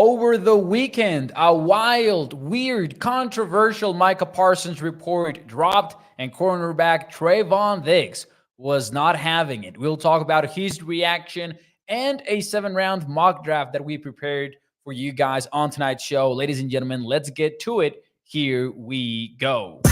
Over the weekend, a wild, weird, controversial Micah Parsons report dropped, and cornerback Trevon Diggs was not having it. We'll talk about his reaction and a 7-round mock draft that we prepared for you guys on tonight's show. Ladies and gentlemen, let's get to it. Here we go.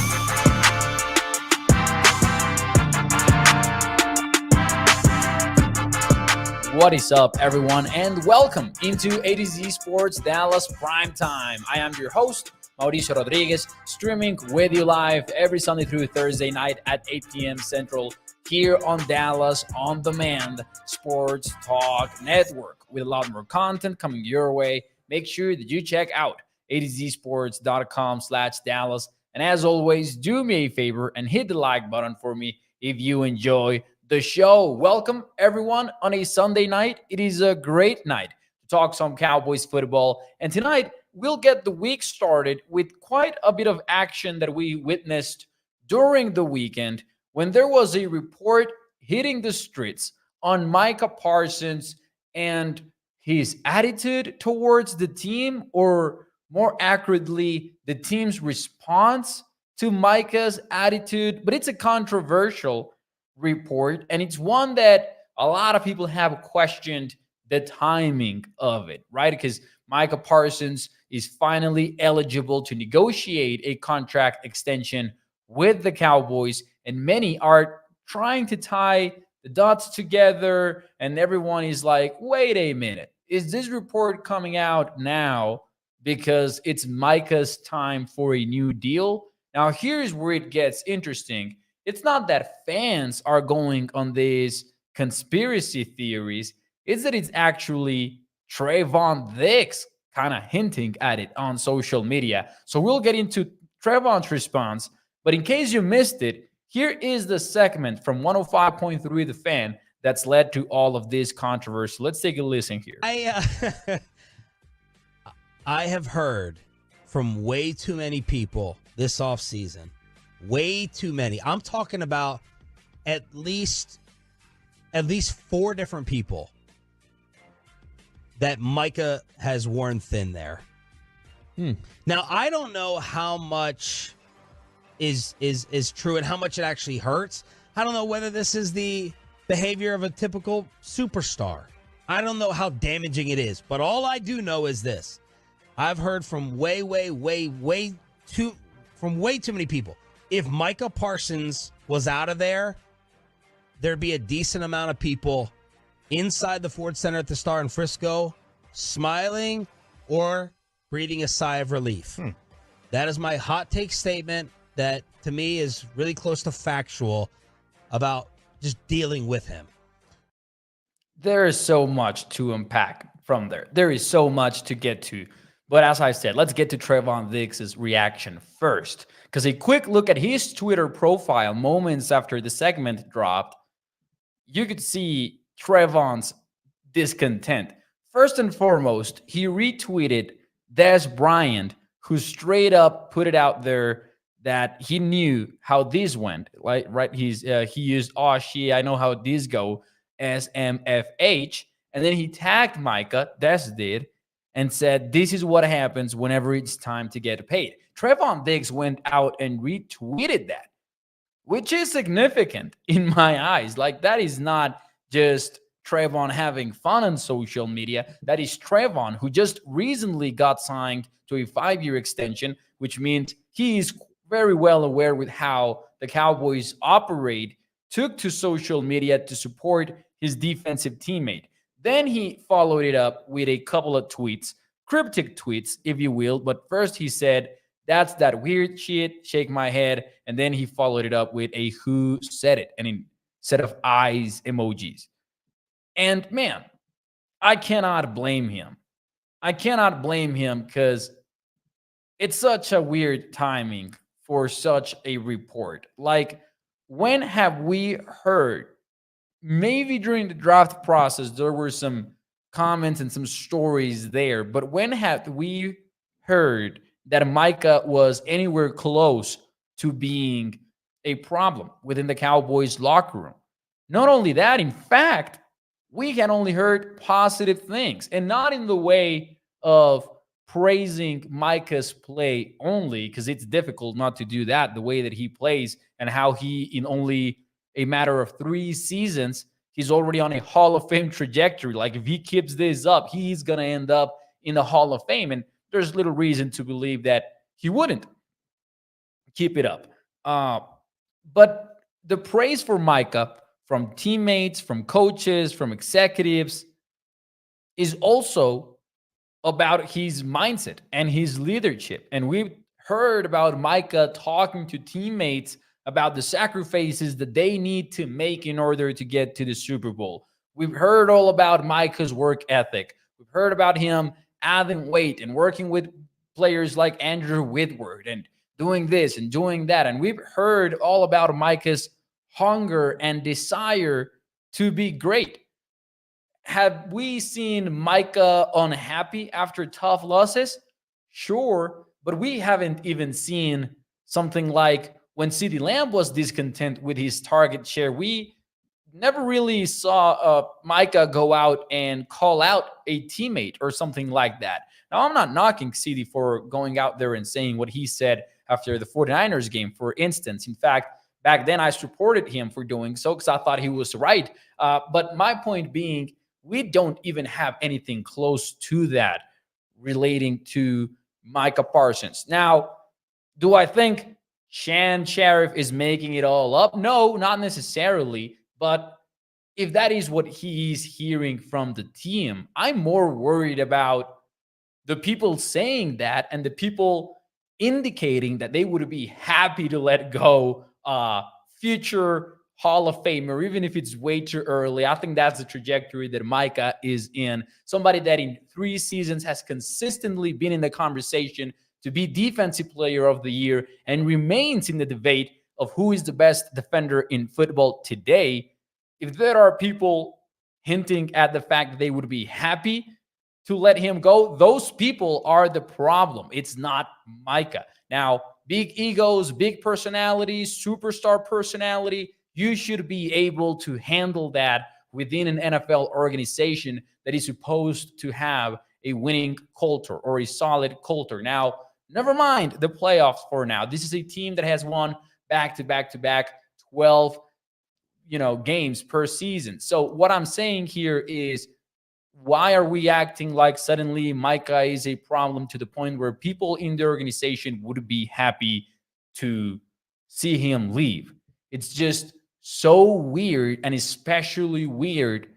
What is up, everyone, and welcome into A to Z Sports Dallas Primetime. I am your host, Mauricio Rodriguez, streaming with you live every Sunday through Thursday night at 8 p.m. Central here on Dallas On Demand Sports Talk Network with a lot more content coming your way. Make sure that you check out atozsports.com/Dallas. And as always, do me a favor and hit the like button for me if you enjoy the show. Welcome, everyone, on a Sunday night. It is a great night to talk some Cowboys football. And tonight, we'll get the week started with quite a bit of action that we witnessed during the weekend when there was a report hitting the streets on Micah Parsons and his attitude towards the team, or more accurately, the team's response to Micah's attitude. But it's a controversial report, and it's one that a lot of people have questioned the timing of it, right? Because Micah Parsons is finally eligible to negotiate a contract extension with the Cowboys, and many are trying to tie the dots together, and everyone is like, wait a minute, is this report coming out now because it's Micah's time for a new deal? Now, here's where it gets interesting. It's not that fans are going on these conspiracy theories. It's that it's actually Trevon Diggs kind of hinting at it on social media. So we'll get into Trevon's response. But in case you missed it, here is the segment from 105.3 The Fan that's led to all of this controversy. Let's take a listen here. I have heard from way too many people this offseason. Way too many. I'm talking about at least 4 different people that Micah has worn thin there. Now, I don't know how much is true and how much it actually hurts. I don't know whether this is the behavior of a typical superstar. I don't know how damaging it is, but all I do know is this. I've heard from way too many people. If Micah Parsons was out of there, there'd be a decent amount of people inside the Ford Center at the Star in Frisco smiling or breathing a sigh of relief. That is my hot take statement that, to me, is really close to factual about just dealing with him. There is so much to unpack from there. There is so much to get to. But as I said, let's get to Trevon Diggs' reaction first. Because a quick look at his Twitter profile moments after the segment dropped, you could see Trevon's discontent. First and foremost, he retweeted Des Bryant, who straight up put it out there that he knew how this went. Right? He used, oh shit, I know how this go, SMFH. And then he tagged Micah, Des did, and said, this is what happens whenever it's time to get paid. Trevon Diggs went out and retweeted that, which is significant in my eyes. Like, that is not just Trevon having fun on social media. That is Trevon, who just recently got signed to a 5-year extension, which means he is very well aware with how the Cowboys operate, took to social media to support his defensive teammate. Then he followed it up with a couple of tweets, cryptic tweets, if you will. But first he said, that's that weird shit, shake my head. And then he followed it up with a who said it, and a set of eyes emojis. And man, I cannot blame him. I cannot blame him because it's such a weird timing for such a report. Like, when have we heard? Maybe during the draft process, there were some comments and some stories there. But when have we heard that Micah was anywhere close to being a problem within the Cowboys locker room? Not only that, in fact, we had only heard positive things, and not in the way of praising Micah's play only, because it's difficult not to do that, the way that he plays and how he, in only a matter of 3 seasons, he's already on a Hall of Fame trajectory. Like, if he keeps this up, he's going to end up in the Hall of Fame. And there's little reason to believe that he wouldn't keep it up. Uh, but the praise for Micah from teammates, from coaches, from executives is also about his mindset and his leadership. And we've heard about Micah talking to teammates about the sacrifices that they need to make in order to get to the Super Bowl. We've heard all about Micah's work ethic. We've heard about him adding weight and working with players like Andrew Whitworth and doing this and doing that. And we've heard all about Micah's hunger and desire to be great. Have we seen Micah unhappy after tough losses? Sure, but we haven't even seen something like when CeeDee Lamb was discontent with his target share. We never really saw Micah go out and call out a teammate or something like that. Now, I'm not knocking CD for going out there and saying what he said after the 49ers game, for instance. In fact, back then I supported him for doing so because I thought he was right. But my point being, we don't even have anything close to that relating to Micah Parsons. Now, do I think Shan Sheriff is making it all up? No, not necessarily. But if that is what he's hearing from the team, I'm more worried about the people saying that and the people indicating that they would be happy to let go future Hall of Famer, even if it's way too early. I think that's the trajectory that Micah is in. Somebody that in 3 seasons has consistently been in the conversation to be Defensive Player of the Year and remains in the debate of who is the best defender in football today. If there are people hinting at the fact that they would be happy to let him go, those people are the problem. It's not Micah. Now, big egos, big personalities, superstar personality, you should be able to handle that within an NFL organization that is supposed to have a winning culture or a solid culture. Now, never mind the playoffs for now. This is a team that has won back-to-back 12 games per season. So what I'm saying here is, why are we acting like suddenly Micah is a problem to the point where people in the organization would be happy to see him leave? It's just so weird, and especially weird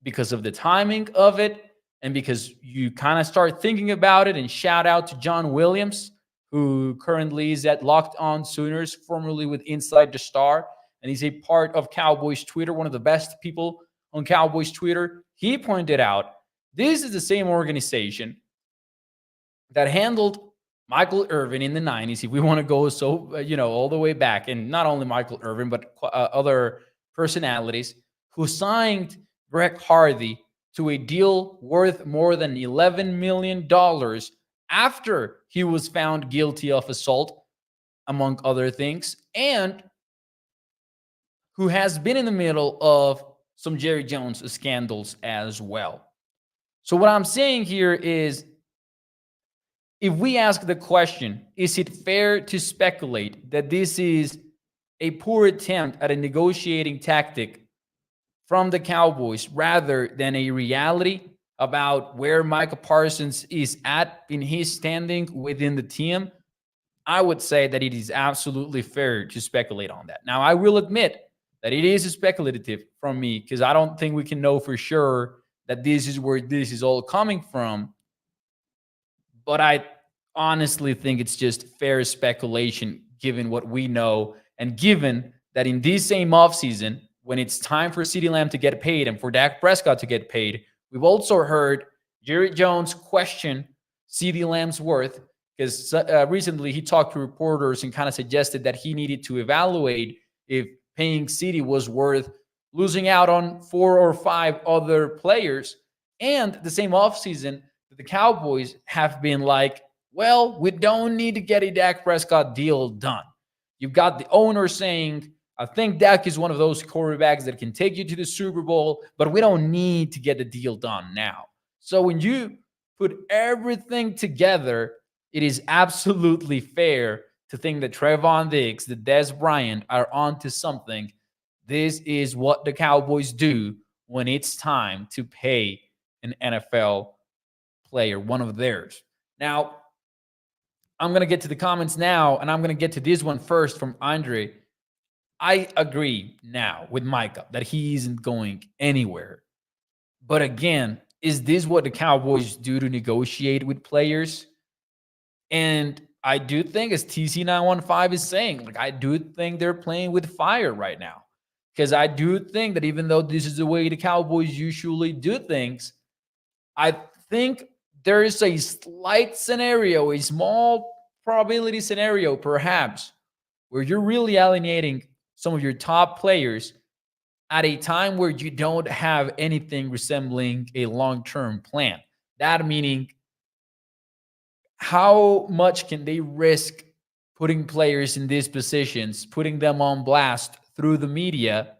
because of the timing of it and because you kind of start thinking about it. And shout out to John Williams, who currently is at Locked On Sooners, formerly with Inside the Star, and he's a part of Cowboys Twitter, one of the best people on Cowboys Twitter. He pointed out this is the same organization that handled Michael Irvin in the 90s, if we want to go all the way back, and not only Michael Irvin, but other personalities who signed Greg Hardy to a deal worth more than $11 million after he was found guilty of assault, among other things, and who has been in the middle of some Jerry Jones scandals as well. So what I'm saying here is, if we ask the question, is it fair to speculate that this is a poor attempt at a negotiating tactic from the Cowboys rather than a reality about where Micah Parsons is at in his standing within the team? I would say that it is absolutely fair to speculate on that. Now, I will admit that it is speculative from me because I don't think we can know for sure that this is where this is all coming from. But I honestly think it's just fair speculation given what we know, and given that in this same offseason, when it's time for CeeDee Lamb to get paid and for Dak Prescott to get paid, we've also heard Jerry Jones question CeeDee Lamb's worth, because recently he talked to reporters and kind of suggested that he needed to evaluate if paying CeeDee was worth losing out on 4 or 5 other players. And the same offseason, the Cowboys have been like, well, we don't need to get a Dak Prescott deal done. You've got the owner saying, I think Dak is one of those quarterbacks that can take you to the Super Bowl, but we don't need to get the deal done now. So when you put everything together, it is absolutely fair to think that Trevon Diggs, the Des Bryant, are onto something. This is what the Cowboys do when it's time to pay an NFL player, one of theirs. Now, I'm going to get to the comments now, and I'm going to get to this one first from Andre. I agree now with Micah that he isn't going anywhere. But again, is this what the Cowboys do to negotiate with players? And I do think, as TC915 is saying, like, I do think they're playing with fire right now. Because I do think that even though this is the way the Cowboys usually do things, I think there is a slight scenario, a small probability scenario, perhaps, where you're really alienating some of your top players at a time where you don't have anything resembling a long-term plan. That meaning, how much can they risk putting players in these positions, putting them on blast through the media,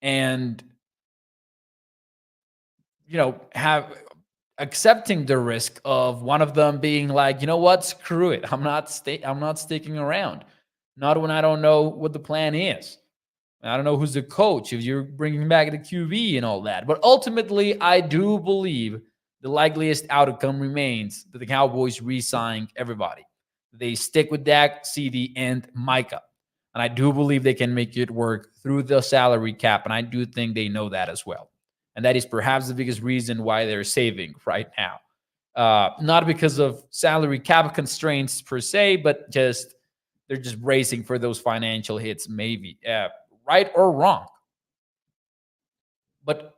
and have accepting the risk of one of them being like, you know what, screw it, I'm not sticking around, not when I don't know what the plan is. I don't know who's the coach, if you're bringing back the QB and all that. But ultimately, I do believe the likeliest outcome remains that the Cowboys re-sign everybody. They stick with Dak, CD, and Micah. And I do believe they can make it work through the salary cap. And I do think they know that as well. And that is perhaps the biggest reason why they're saving right now. Not because of salary cap constraints per se, but they're just bracing for those financial hits, maybe. Right or wrong. But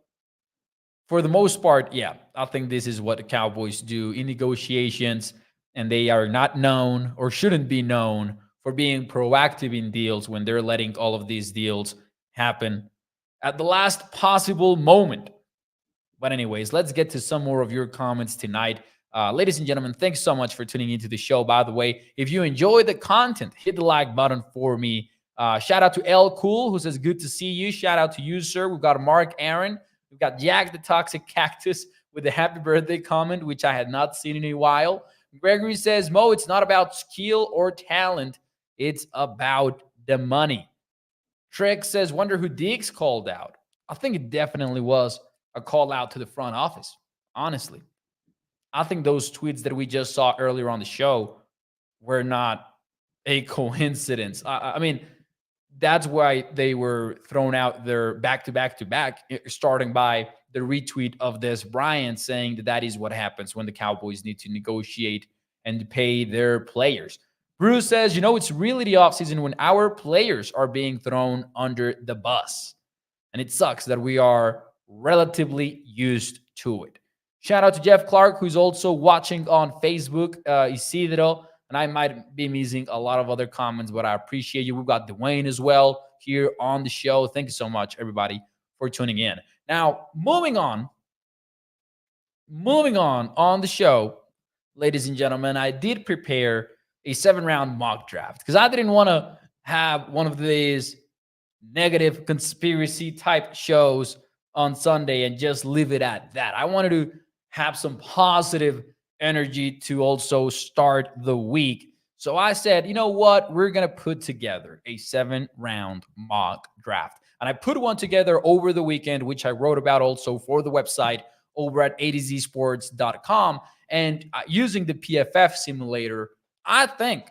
for the most part, yeah, I think this is what the Cowboys do in negotiations, and they are not known or shouldn't be known for being proactive in deals when they're letting all of these deals happen at the last possible moment. But anyways, let's get to some more of your comments tonight. Ladies and gentlemen, thanks so much for tuning into the show. By the way, if you enjoy the content, hit the like button for me. Shout out to L Cool, who says, good to see you. Shout out to you, sir. We've got Mark Aaron. We've got Jack the Toxic Cactus with the happy birthday comment, which I had not seen in a while. Gregory says, Mo, it's not about skill or talent. It's about the money. Trek says, wonder who Diggs called out. I think it definitely was a call out to the front office, honestly. I think those tweets that we just saw earlier on the show were not a coincidence. I mean, that's why they were thrown out there back to back to back, starting by the retweet of Des Bryant saying that is what happens when the Cowboys need to negotiate and pay their players. Bruce says, it's really the offseason when our players are being thrown under the bus. And it sucks that we are relatively used to it. Shout out to Jeff Clark, who's also watching on Facebook. Isidro, and I might be missing a lot of other comments, but I appreciate you. We've got Dwayne as well here on the show. Thank you so much, everybody, for tuning in. Now, moving on the show, ladies and gentlemen, I did prepare a 7-round mock draft because I didn't want to have one of these negative conspiracy type shows on Sunday and just leave it at that. I wanted to have some positive energy to also start the week. So I said, you know what? We're going to put together a 7-round mock draft. And I put one together over the weekend, which I wrote about also for the website over at ADZsports.com. And using the PFF simulator, I think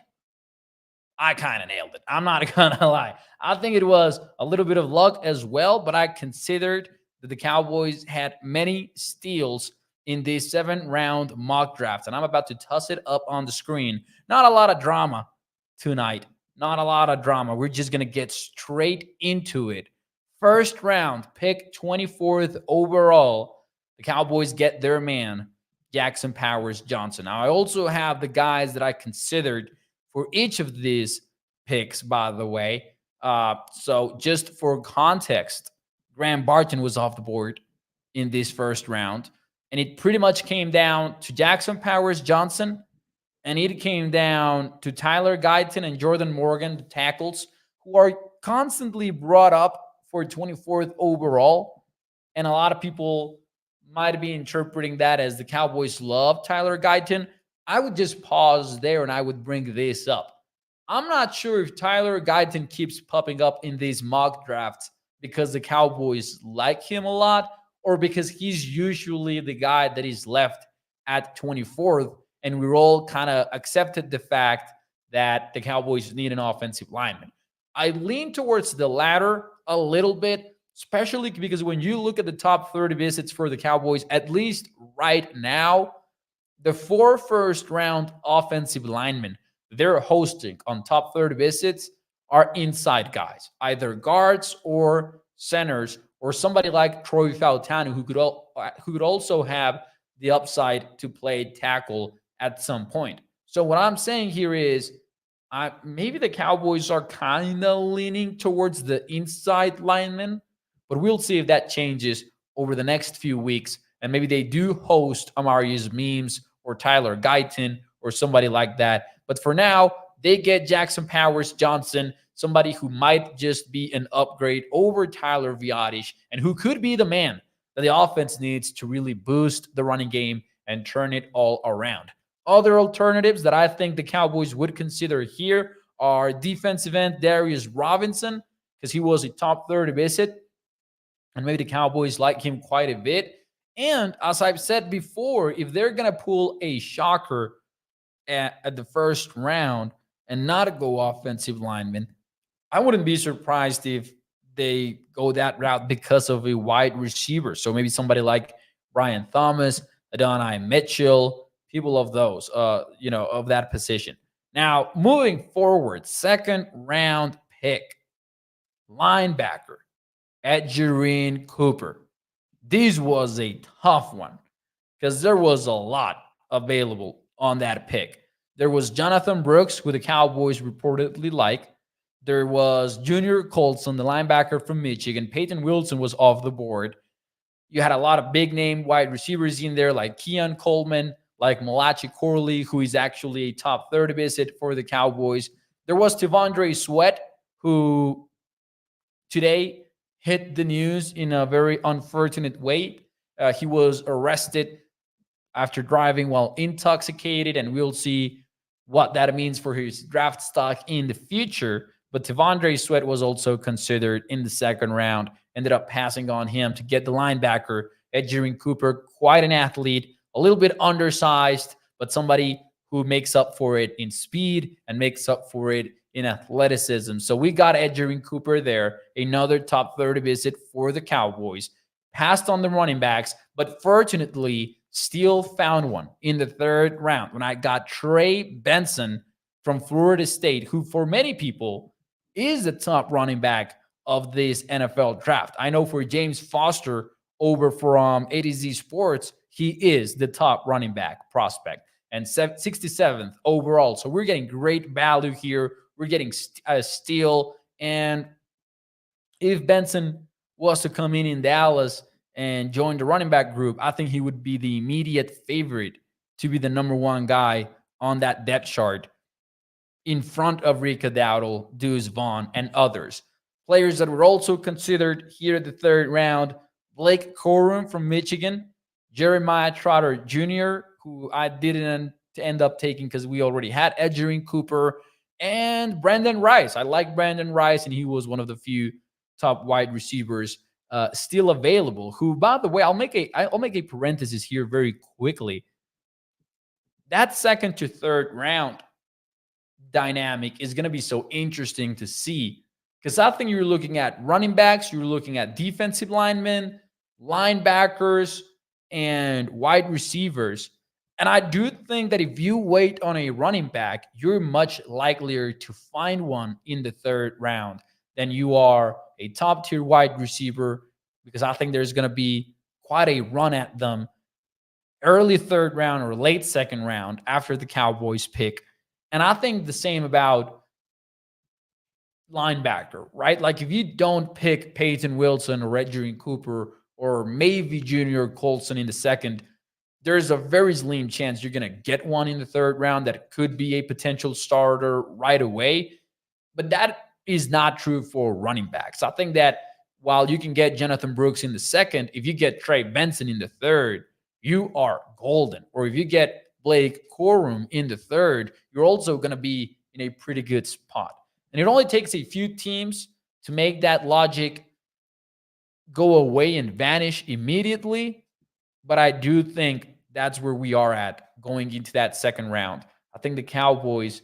I kind of nailed it. I'm not going to lie. I think it was a little bit of luck as well, but I considered that the Cowboys had many steals in this 7-round mock draft. And I'm about to toss it up on the screen. Not a lot of drama tonight. Not a lot of drama. We're just going to get straight into it. First round, pick 24th overall. The Cowboys get their man, Jackson Powers Johnson. Now, I also have the guys that I considered for each of these picks, by the way. So just for context, Graham Barton was off the board in this first round. And it pretty much came down to Jackson Powers Johnson, and it came down to Tyler Guyton and Jordan Morgan, the tackles, who are constantly brought up for 24th overall. And a lot of people might be interpreting that as the Cowboys love Tyler Guyton, I would just pause there and I would bring this up. I'm not sure if Tyler Guyton keeps popping up in these mock drafts because the Cowboys like him a lot or because he's usually the guy that is left at 24th. And we're all kind of accepted the fact that the Cowboys need an offensive lineman. I lean towards the latter a little bit, especially because when you look at the top 30 visits for the Cowboys, at least right now, the 4 first round offensive linemen they're hosting on top 30 visits are inside guys, either guards or centers, or somebody like Troy Fautanu, who could also have the upside to play tackle at some point. So what I'm saying here is maybe the Cowboys are kind of leaning towards the inside linemen, but we'll see if that changes over the next few weeks. And maybe they do host Amarius Memes or Tyler Guyton or somebody like that. But for now, they get Jackson Powers Johnson, somebody who might just be an upgrade over Tyler Viadish and who could be the man that the offense needs to really boost the running game and turn it all around. Other alternatives that I think the Cowboys would consider here are defensive end Darius Robinson, because he was a top 30 visit, and maybe the Cowboys like him quite a bit. And as I've said before, if they're going to pull a shocker at the first round and not go offensive lineman, I wouldn't be surprised if they go that route because of a wide receiver. So maybe somebody like Brian Thomas, Adonai Mitchell, people of those, of that position. Now, moving forward, second round pick, linebacker, Edgerrin Cooper. This was a tough one because there was a lot available on that pick. There was Jonathan Brooks, who the Cowboys reportedly like. There was Junior Colson, the linebacker from Michigan. Peyton Wilson was off the board. You had a lot of big-name wide receivers in there, like Keon Coleman, like Malachi Corley, who is actually a top 30 visit for the Cowboys. There was Tavondre Sweat, who today hit the news in a very unfortunate way. He was arrested after driving while intoxicated, and we'll see what that means for his draft stock in the future. But Tavondre Sweat was also considered in the second round, ended up passing on him to get the linebacker, Edgerrin Cooper, quite an athlete, a little bit undersized, but somebody who makes up for it in speed and makes up for it in athleticism. So we got Edgerrin Cooper there, another top 30 visit for the Cowboys. Passed on the running backs, but fortunately still found one in the third round when I got Trey Benson from Florida State, who for many people is the top running back of this NFL draft. I know for James Foster over from A to Z Sports, he is the top running back prospect and 67th overall. So we're getting great value here. We're getting a steal. And if Benson was to come in Dallas and join the running back group, I think he would be the immediate favorite to be the number one guy on that depth chart in front of Rika Dowdle, Deuce Vaughn, and others. Players that were also considered here at the third round, Blake Corum from Michigan, Jeremiah Trotter Jr., who I didn't end up taking because we already had Edgerrin Cooper, and Brandon Rice. I like Brandon Rice, and he was one of the few top wide receivers still available. Who, by the way, I'll make a parenthesis here very quickly. That second to third round dynamic is going to be so interesting to see because I think you're looking at running backs, you're looking at defensive linemen, linebackers, and wide receivers. And I do think that if you wait on a running back, you're much likelier to find one in the third round than you are a top tier wide receiver, because I think there's going to be quite a run at them early third round or late second round after the Cowboys pick. And I think the same about linebacker, right? Like if you don't pick Peyton Wilson or Edgerrin Cooper or maybe Junior Colson in the second, there's a very slim chance you're going to get one in the third round that could be a potential starter right away. But that is not true for running backs. I think that while you can get Jonathan Brooks in the second, if you get Trey Benson in the third, you are golden. Or if you get Blake Corum in the third, you're also going to be in a pretty good spot. And it only takes a few teams to make that logic go away and vanish immediately. But I do think that's where we are at going into that second round. I think the Cowboys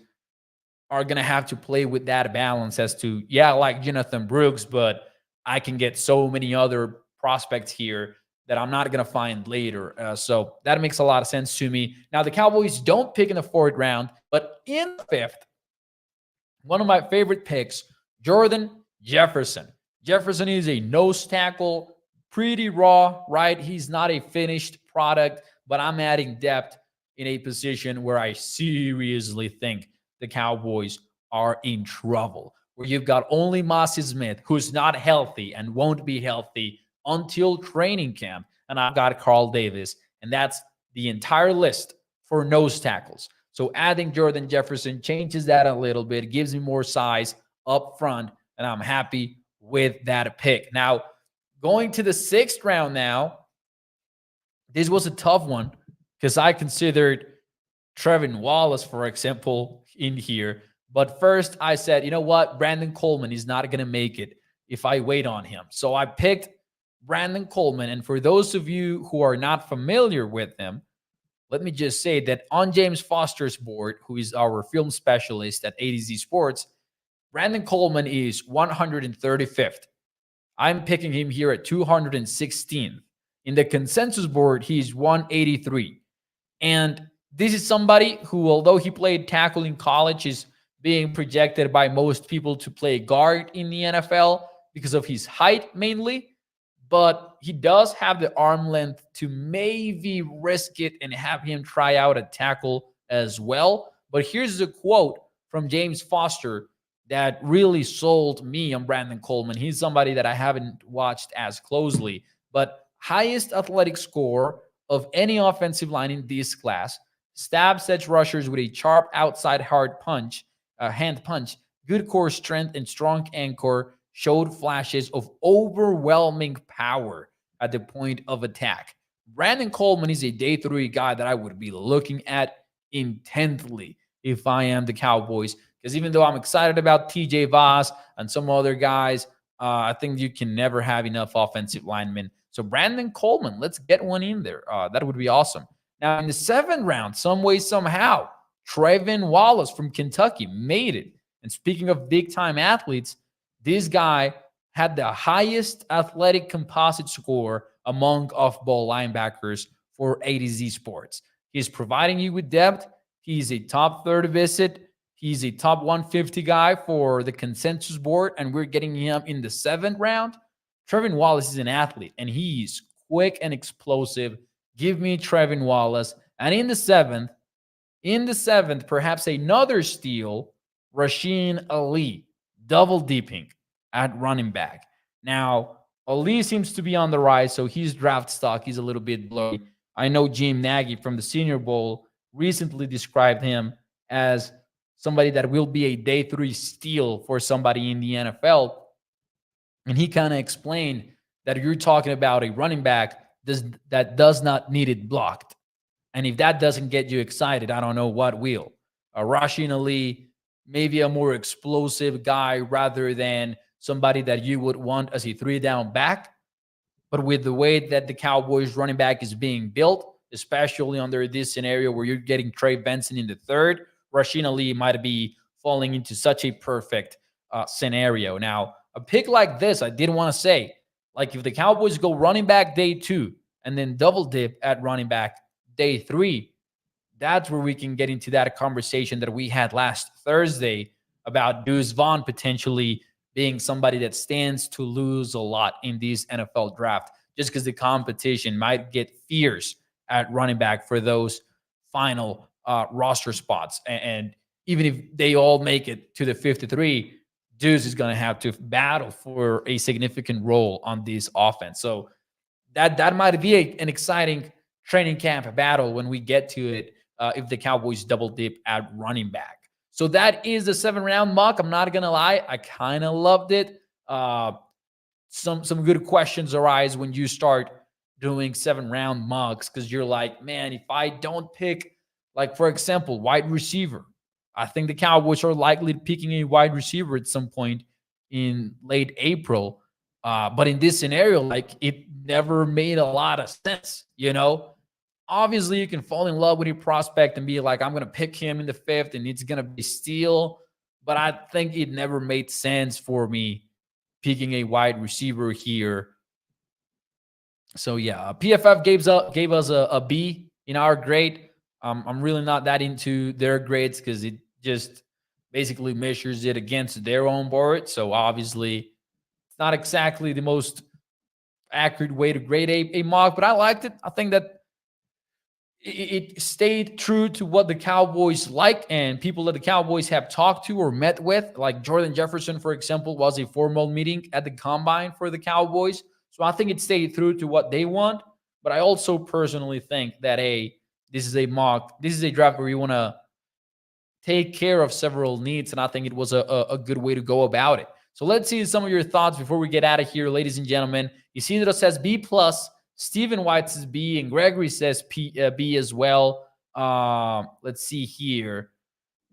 are going to have to play with that balance as to, yeah, I like Jonathan Brooks, but I can get so many other prospects here that I'm not going to find later. So that makes a lot of sense to me. Now, the Cowboys don't pick in the fourth round, but in the fifth, one of my favorite picks, Jordan Jefferson. Jefferson is a nose tackle, pretty raw, right? He's not a finished product, but I'm adding depth in a position where I seriously think the Cowboys are in trouble. Where you've got only Mossy Smith, who's not healthy and won't be healthy until training camp. And I've got Carl Davis. And that's the entire list for nose tackles. So adding Jordan Jefferson changes that a little bit, gives me more size up front, and I'm happy with that pick. Now, going to the sixth round now, this was a tough one because I considered Trevon Wallace, for example, in here. But first, I said, you know what? Brandon Coleman is not going to make it if I wait on him. So I picked Brandon Coleman. And for those of you who are not familiar with him, let me just say that on James Foster's board, who is our film specialist at ADZ Sports, Brandon Coleman is 135th. I'm picking him here at 216th. In the consensus board, he's 183. And this is somebody who, although he played tackle in college, is being projected by most people to play guard in the NFL because of his height mainly. But he does have the arm length to maybe risk it and have him try out a tackle as well. But here's a quote from James Foster that really sold me on Brandon Coleman. He's somebody that I haven't watched as closely, but highest athletic score of any offensive line in this class, stabs edge rushers with a sharp outside hand punch, good core strength and strong anchor, showed flashes of overwhelming power at the point of attack. Brandon Coleman is a day 3 guy that I would be looking at intently if I am the Cowboys, because even though I'm excited about TJ Voss and some other guys, I think you can never have enough offensive linemen. So Brandon Coleman, let's get one in there. That would be awesome. Now, in the 7th round, some way, somehow, Trevon Wallace from Kentucky made it. And speaking of big-time athletes, this guy had the highest athletic composite score among off-ball linebackers for ADZ Sports. He's providing you with depth. He's a top 30 visit. He's a top 150 guy for the consensus board, and we're getting him in the 7th round. Trevon Wallace is an athlete, and he's quick and explosive. Give me Trevon Wallace. And in the 7th, perhaps another steal, Rasheen Ali, double deeping at running back. Now, Ali seems to be on the rise, so he's draft stock. He's a little bit blurry. I know Jim Nagy from the Senior Bowl recently described him as somebody that will be a day 3 steal for somebody in the NFL. And he kind of explained that you're talking about a running back that does not need it blocked. And if that doesn't get you excited, I don't know what will. Rasheen Ali, maybe a more explosive guy rather than somebody that you would want as a 3-down back. But with the way that the Cowboys running back is being built, especially under this scenario where you're getting Trey Benson in the 3rd, Rasheen Ali might be falling into such a perfect scenario. Now, a pick like this, I did want to say, like if the Cowboys go running back day 2 and then double dip at running back day 3, that's where we can get into that conversation that we had last Thursday about Deuce Vaughn potentially being somebody that stands to lose a lot in this NFL draft, just because the competition might get fierce at running back for those final roster spots. And even if they all make it to the 53, Deuce is going to have to battle for a significant role on this offense. So that might be an exciting training camp battle when we get to it if the Cowboys double dip at running back. So that is the 7th round mock. I'm not going to lie. I kind of loved it. some good questions arise when you start doing 7-round mocks, because you're like, man, if I don't pick, like, for example, wide receiver, I think the Cowboys are likely picking a wide receiver at some point in late April. But in this scenario, like, it never made a lot of sense, you know? Obviously, you can fall in love with your prospect and be like, I'm going to pick him in the fifth and it's going to be steal. But I think it never made sense for me picking a wide receiver here. So yeah, PFF gave us a B in our grade. I'm really not that into their grades because it just basically measures it against their own board. So obviously, it's not exactly the most accurate way to grade a mock, but I liked it. I think that it stayed true to what the Cowboys like and people that the Cowboys have talked to or met with. Like Jordan Jefferson, for example, was a formal meeting at the combine for the Cowboys. So I think it stayed true to what they want. But I also personally think that, hey, this is a mock, this is a draft where you want to take care of several needs. And I think it was a good way to go about it. So let's see some of your thoughts before we get out of here, ladies and gentlemen. Isidro says B plus. Stephen White says B, and Gregory says B as well. Let's see here.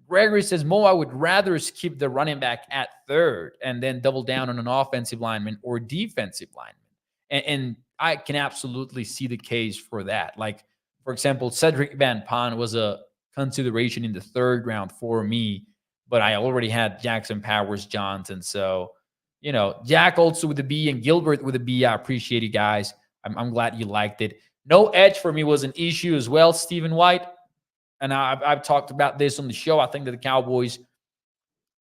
Gregory says, Mo, I would rather skip the running back at third and then double down on an offensive lineman or defensive lineman. And I can absolutely see the case for that. Like, for example, Cedric Van Paan was a consideration in the third round for me, but I already had Jackson Powers Johnson. So, Jack also with a B and Gilbert with a B. I appreciate you guys. I'm glad you liked it. No edge for me was an issue as well, Stephen White. And I've talked about this on the show. I think that the Cowboys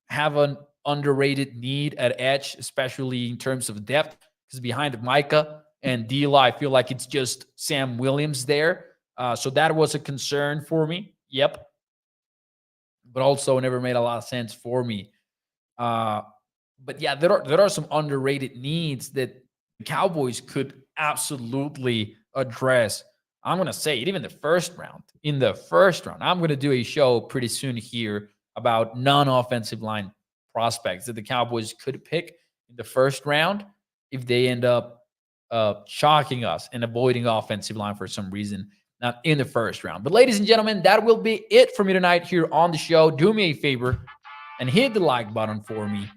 have an underrated need at edge, especially in terms of depth, because behind Micah and D'Lo, I feel like it's just Sam Williams there. So that was a concern for me. Yep. But also never made a lot of sense for me. But yeah, there are some underrated needs that the Cowboys could absolutely address. I'm going to say it, even the first round. In the first round, I'm going to do a show pretty soon here about non-offensive line prospects that the Cowboys could pick in the first round if they end up shocking us and avoiding offensive line for some reason, not in the first round. But ladies and gentlemen, that will be it for me tonight here on the show. Do me a favor and hit the like button for me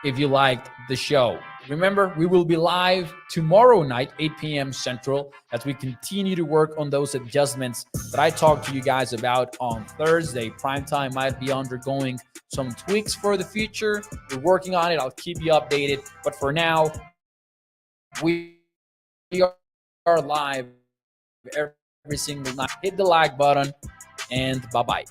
if you liked the show. Remember, we will be live tomorrow night, 8 p.m. Central, as we continue to work on those adjustments that I talked to you guys about on Thursday. Primetime might be undergoing some tweaks for the future. We're working on it. I'll keep you updated. But for now, we are live every single night. Hit the like button, and bye-bye.